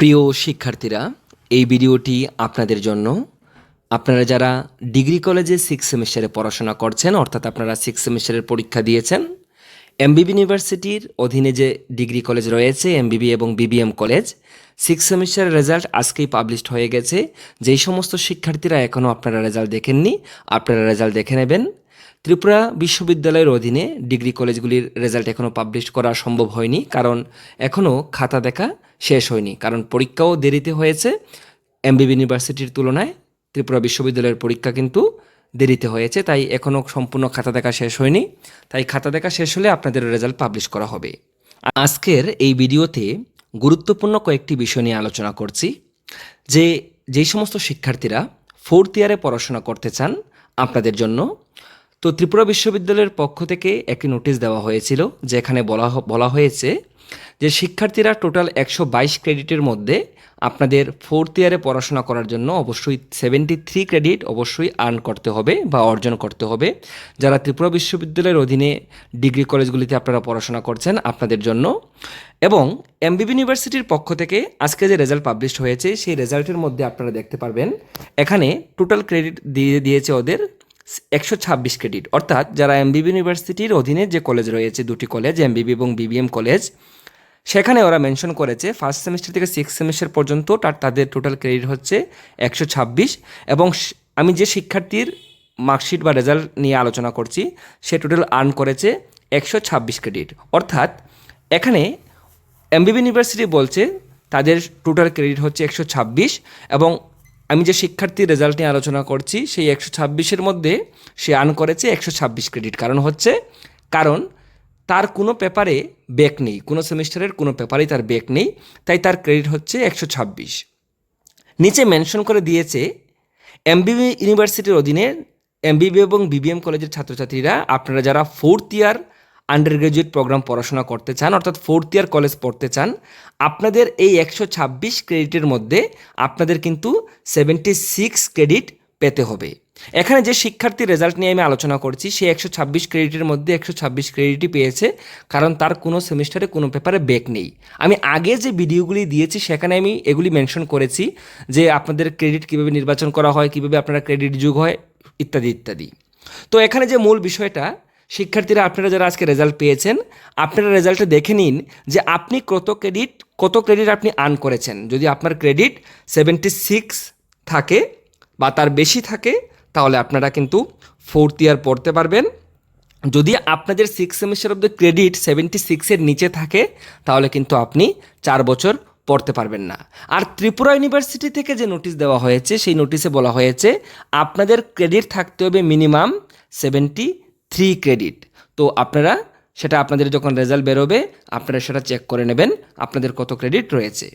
প্রিয় শিক্ষার্থীরা, এই ভিডিওটি আপনাদের জন্য। আপনারা যারা ডিগ্রি কলেজে 6 সেমিস্টারে পড়াশোনা করছেন, অর্থাৎ আপনারা 6 সেমিস্টারের পরীক্ষা দিয়েছেন, এমবিবি ইউনিভার্সিটির অধীনে যে ডিগ্রি কলেজ রয়েছে এমবিবি এবং বিবিএম কলেজ, 6 সেমিস্টারের রেজাল্ট আজকেই পাবলিশড হয়ে গেছে। যেই সমস্ত শিক্ষার্থীরা এখনও আপনারা রেজাল্ট দেখেননি, আপনারা রেজাল্ট দেখে নেবেন। ত্রিপুরা বিশ্ববিদ্যালয়ের অধীনে ডিগ্রি কলেজগুলির রেজাল্ট এখনও পাবলিশ করা সম্ভব হয়নি, কারণ এখনও খাতা দেখা শেষ হয়নি, কারণ পরীক্ষাও দেরিতে হয়েছে। এমবিবি ইউনিভার্সিটির তুলনায় ত্রিপুরা বিশ্ববিদ্যালয়ের পরীক্ষা কিন্তু দেরিতে হয়েছে, তাই এখনও সম্পূর্ণ খাতা দেখা শেষ হয়নি। তাই খাতা দেখা শেষ হলে আপনাদের রেজাল্ট পাবলিশ করা হবে। আজকের এই ভিডিওতে গুরুত্বপূর্ণ কয়েকটি বিষয় নিয়ে আলোচনা করছি। যেই সমস্ত শিক্ষার্থীরা 4th ইয়ারে পড়াশোনা করতে চান, আপনাদের জন্য তো ত্রিপুরা বিশ্ববিদ্যালয়ের পক্ষ থেকে একটি নোটিশ দেওয়া হয়েছিল, যেখানে বলা হয়েছে যে শিক্ষার্থীরা টোটাল 122 ক্রেডিটের মধ্যে আপনাদের 4th ইয়ারে পড়াশোনা করার জন্য অবশ্যই 73 ক্রেডিট অবশ্যই আর্ন করতে হবে বা অর্জন করতে হবে। যারা ত্রিপুরা বিশ্ববিদ্যালয়ের অধীনে ডিগ্রি কলেজগুলিতে আপনারা পড়াশোনা করছেন, আপনাদের জন্য। এবং এমবিবি ইউনিভার্সিটির পক্ষ থেকে আজকে যে রেজাল্ট পাবলিশ হয়েছে, সেই রেজাল্টের মধ্যে আপনারা দেখতে পারবেন এখানে টোটাল ক্রেডিট দিয়েছে ওদের 126 ক্রেডিট। অর্থাৎ যারা এমবিবি ইউনিভার্সিটির অধীনে যে কলেজ রয়েছে, দুটি কলেজ এমবিবি এবং বিবিএম কলেজ, সেখানে ওরা মেনশন করেছে ফার্স্ট সেমিস্টার থেকে 6 সেমিস্টার পর্যন্ত তাদের টোটাল ক্রেডিট হচ্ছে 126। এবং আমি যে শিক্ষার্থীর মার্কশিট বা রেজাল্ট নিয়ে আলোচনা করছি, সে টোটাল আর্ন করেছে 126 ক্রেডিট। অর্থাৎ এখানে এমবিবি ইউনিভার্সিটি বলছে তাদের টোটাল ক্রেডিট হচ্ছে 126, এবং আমি যে শিক্ষার্থীর রেজাল্ট নিয়ে আলোচনা করছি সেই 126-এর মধ্যে সে আর্ন করেছে 126 ক্রেডিট। কারণ তার কোনো পেপারে ব্যাক নেই, কোনো সেমিস্টারের কোনো পেপারেই তার ব্যাক নেই, তাই তার ক্রেডিট হচ্ছে 126। নিচে মেনশন করে দিয়েছে এমবিবি ইউনিভার্সিটির অধীনে এমবিবি এবং বিবিএম কলেজের ছাত্রছাত্রীরা, আপনারা যারা 4th ইয়ার আন্ডার গ্র্যাজুয়েট প্রোগ্রাম পড়াশোনা করতে চান, অর্থাৎ 4th ইয়ার কলেজ পড়তে চান, আপনাদের এই 126 ক্রেডিটের মধ্যে আপনাদের কিন্তু 76 ক্রেডিট পেতে হবে। এখানে যে শিক্ষার্থীর রেজাল্ট নিয়ে আমি আলোচনা করছি, সে 126 ক্রেডিটের মধ্যে 126 ক্রেডিটই পেয়েছে, কারণ তার কোনো সেমিস্টারে কোনো পেপারে ব্যাক নেই। আমি আগে যে ভিডিওগুলি দিয়েছি সেখানে আমি এগুলি মেনশন করেছি যে আপনাদের ক্রেডিট কীভাবে নির্বাচন করা হয়, কীভাবে আপনারা ক্রেডিট যোগ হয়, ইত্যাদি ইত্যাদি। তো এখানে যে মূল বিষয়টা, শিক্ষার্থীরা আপনারা যারা আজকে রেজাল্ট পেয়েছেন, আপনারা রেজাল্টে দেখে নিন যে আপনি কত ক্রেডিট আপনি আর্ন করেছেন। যদি আপনার ক্রেডিট 76 থাকে বা তার বেশি থাকে, তাহলে আপনারা কিন্তু 4th ইয়ার পড়তে পারবেন। যদি আপনাদের 6 সেমিস্টার অব দ্য ক্রেডিট 76-এর নিচে থাকে, তাহলে কিন্তু আপনি 4 বছর পড়তে পারবেন না। আর ত্রিপুরা ইউনিভার্সিটি থেকে যে নোটিশ দেওয়া হয়েছে, সেই নোটিশে বলা হয়েছে আপনাদের ক্রেডিট থাকতে হবে মিনিমাম 73 ক্রেডিট। তো আপনারা সেটা আপনাদের যখন রেজাল্ট বেরোবে, আপনারা সেটা চেক করে নেবেন আপনাদের কত ক্রেডিট রয়েছে।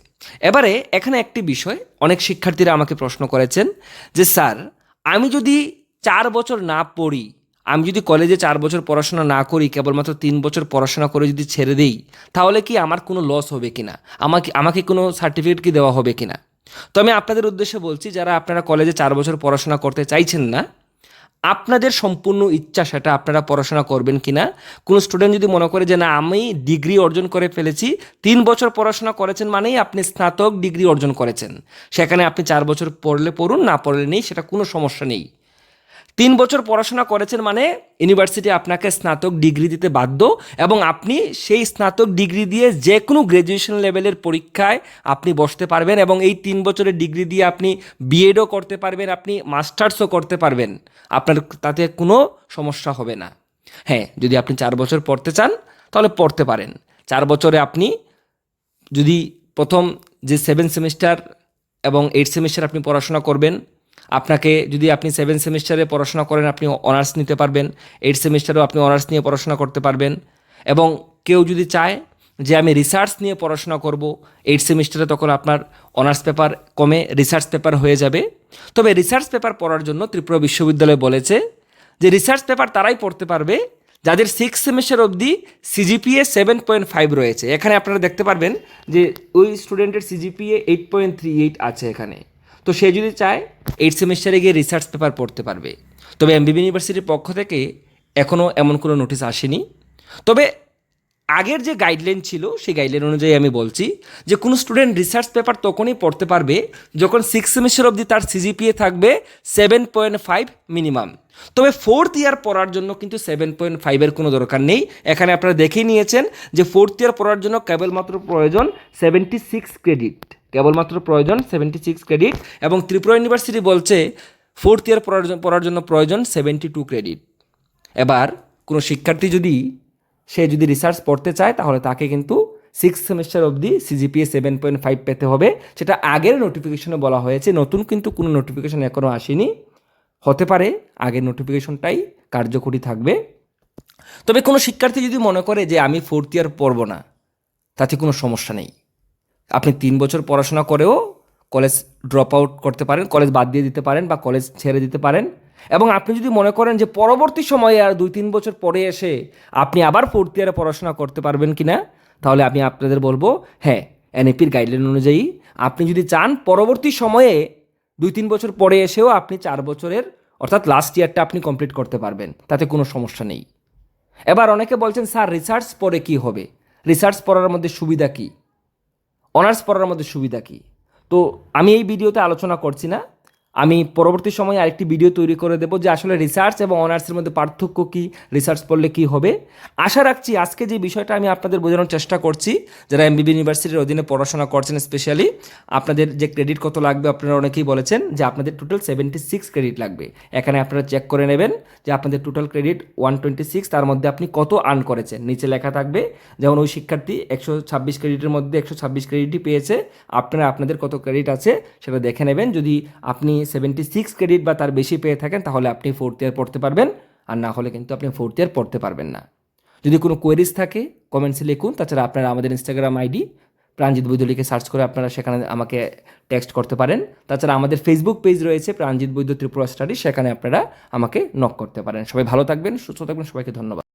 এবারে এখানে একটি বিষয়, অনেক শিক্ষার্থীরা আমাকে প্রশ্ন করেছেন যে স্যার, আমি যদি 4 বছর না পড়ি, আমি যদি কলেজে 4 বছর পড়াশোনা না করি, কেবলমাত্র 3 বছর পড়াশোনা করে যদি ছেড়ে দিই, তাহলে কি আমার কোনো লস হবে কিনা, আমাকে কোনো সার্টিফিকেট কি দেওয়া হবে কিনা? তো আমি আপনাদের উদ্দেশ্যে বলছি, যারা আপনারা কলেজে 4 বছর পড়াশোনা করতে চাইছেন না, আপনাদের সম্পূর্ণ ইচ্ছা সেটা আপনারা পড়াশোনা করবেন কিনা। কোনো স্টুডেন্ট যদি মনে করে যে না, আমি ডিগ্রি অর্জন করে ফেলেছি, 3 বছর পড়াশোনা করেছেন মানেই আপনি স্নাতক ডিগ্রি অর্জন করেছেন, সেখানে আপনি 4 বছর পড়লে পড়ুন, না পড়লে নেই, সেটা কোনো সমস্যা নেই। 3 বছর পড়াশোনা করেছেন মানে ইউনিভার্সিটি আপনাকে স্নাতক ডিগ্রি দিতে বাধ্য, এবং আপনি সেই স্নাতক ডিগ্রি দিয়ে যে কোনো গ্র্যাজুয়েশন লেভেলের পরীক্ষায় আপনি বসতে পারবেন, এবং এই 3 বছরের ডিগ্রি দিয়ে আপনি বিএডও করতে পারবেন, আপনি মাস্টার্সও করতে পারবেন, আপনার তাতে কোনো সমস্যা হবে না। হ্যাঁ, যদি আপনি 4 বছর পড়তে চান তাহলে পড়তে পারেন। 4 বছরে আপনি যদি প্রথম যে 7 সেমিস্টার এবং 8 সেমিস্টার আপনি পড়াশোনা করবেন, আপনাকে যদি আপনি 7 সেমিস্টারে পড়াশোনা করেন, আপনি অনার্স নিতে পারবেন, 8 সেমিস্টারেও আপনি অনার্স নিয়ে পড়াশোনা করতে পারবেন। এবং কেউ যদি চায় যে আমি রিসার্চ নিয়ে পড়াশোনা করব, 8 সেমিস্টারে, তখন আপনার অনার্স পেপার কমে রিসার্চ পেপার হয়ে যাবে। তবে রিসার্চ পেপার পড়ার জন্য ত্রিপুরা বিশ্ববিদ্যালয় বলেছে যে রিসার্চ পেপার তারাই পড়তে পারবে যাদের 6 সেমিস্টার অবধি সিজিপিএ 7.5 রয়েছে। এখানে আপনারা দেখতে পারবেন যে ওই স্টুডেন্টের সিজিপিএ 8.38 আছে এখানে। তো সে যদি চায় 8 সেমিস্টারে গিয়ে রিসার্চ পেপার পড়তে পারবে। তবে এমবিবি ইউনিভার্সিটির পক্ষ থেকে এখনও এমন কোনো নোটিশ আসেনি। তবে আগের যে গাইডলাইন ছিল সেই গাইডলাইন অনুযায়ী আমি বলছি যে কোনো স্টুডেন্ট রিসার্চ পেপার তখনই পড়তে পারবে যখন 6 সেমিস্টার অবধি তার সিজিপিএ থাকবে 7.5 মিনিমাম। তবে 4th ইয়ার পড়ার জন্য কিন্তু 7.5-এর কোনো দরকার নেই। এখানে আপনারা দেখেই নিয়েছেন যে 4th ইয়ার পড়ার জন্য কেবলমাত্র প্রয়োজন 76 ক্রেডিট, কেবলমাত্র প্রয়োজন 76 ক্রেডিট, এবং ত্রিপুরা ইউনিভার্সিটি বলছে 4th ইয়ার পড়ার জন্য প্রয়োজন 72 ক্রেডিট। এবার কোনো শিক্ষার্থী সে যদি রিসার্চ পড়তে চায় তাহলে তাকে কিন্তু 6 সেমিস্টার অবধি সিজিপিএ 7.5 পেতে হবে। সেটা আগের নোটিফিকেশনে বলা হয়েছে, নতুন কিন্তু কোনো নোটিফিকেশন এখনও আসেনি। হতে পারে আগের নোটিফিকেশনটাই কার্যকরী থাকবে। তবে কোনো শিক্ষার্থী যদি মনে করে যে আমি 4th ইয়ার পড়ব না, তাতে কোনো সমস্যা নেই। আপনি 3 বছর পড়াশোনা করেও কলেজ ড্রপ আউট করতে পারেন, কলেজ বাদ দিয়ে দিতে পারেন বা কলেজ ছেড়ে দিতে পারেন। এবং আপনি যদি মনে করেন যে পরবর্তী সময়ে আর 2-3 বছর পরে এসে আপনি আবার 4th ইয়ারে পড়াশোনা করতে পারবেন কি না, তাহলে আমি আপনাদের বলবো হ্যাঁ, এনইপির গাইডলাইন অনুযায়ী আপনি যদি চান পরবর্তী সময়ে 2-3 বছর পরে এসেও আপনি 4 বছরের অর্থাৎ লাস্ট ইয়ারটা আপনি কমপ্লিট করতে পারবেন, তাতে কোনো সমস্যা নেই। এবার অনেকে বলছেন স্যার রিসার্চ পড়ে কি হবে, রিসার্চ পড়ার মধ্যে সুবিধা কী, অনার্স পড়ার মধ্যে সুবিধা কী? তো আমি এই ভিডিওতে আলোচনা করছি না, আমি পরবর্তী সময়ে আরেকটি ভিডিও তৈরি করে দেবো যে আসলে রিসার্চ এবং অনার্সের মধ্যে পার্থক্য কী, রিসার্চ পড়লে কী হবে। আশা রাখছি আজকে যে বিষয়টা আমি আপনাদের বোঝানোর চেষ্টা করছি, যারা এমবিবি ইউনিভার্সিটির অধীনে পড়াশোনা করছেন স্পেশালি, আপনাদের যে ক্রেডিট কত লাগবে আপনারা অনেকেই বলেছেন যে আপনাদের টোটাল 76 ক্রেডিট লাগবে। এখানে আপনারা চেক করে নেবেন যে আপনাদের টোটাল ক্রেডিট 126, তার মধ্যে আপনি কত আর্ন করেছেন। নিচে লেখা থাকবে, যেমন ওই শিক্ষার্থী 126 ক্রেডিটের মধ্যে 126 ক্রেডিটই পেয়েছে, আপনারা আপনাদের কত ক্রেডিট আছে সেটা দেখে নেবেন। যদি আপনি 76 ক্রেডিট বা তার বেশি পেয়ে থাকেন তাহলে আপনি 4th ইয়ার পড়তে পারবেন, আর না হলে কিন্তু আপনি 4th ইয়ার পড়তে পারবেন না। যদি কোনো কোয়েরিজ থাকে কমেন্টসে লিখুন। তাছাড়া আপনারা আমাদের ইনস্টাগ্রাম আইডি প্রাণজিৎ বৈদ্য লিখে সার্চ করে আপনারা সেখানে আমাকে টেক্সট করতে পারেন। তাছাড়া আমাদের ফেসবুক পেজ রয়েছে প্রাণজিৎ বৈদ্য ত্রিপুরা স্টাডি, সেখানে আপনারা আমাকে নক করতে পারেন। সবাই ভালো থাকবেন, সুস্থ থাকবেন, সবাইকে ধন্যবাদ।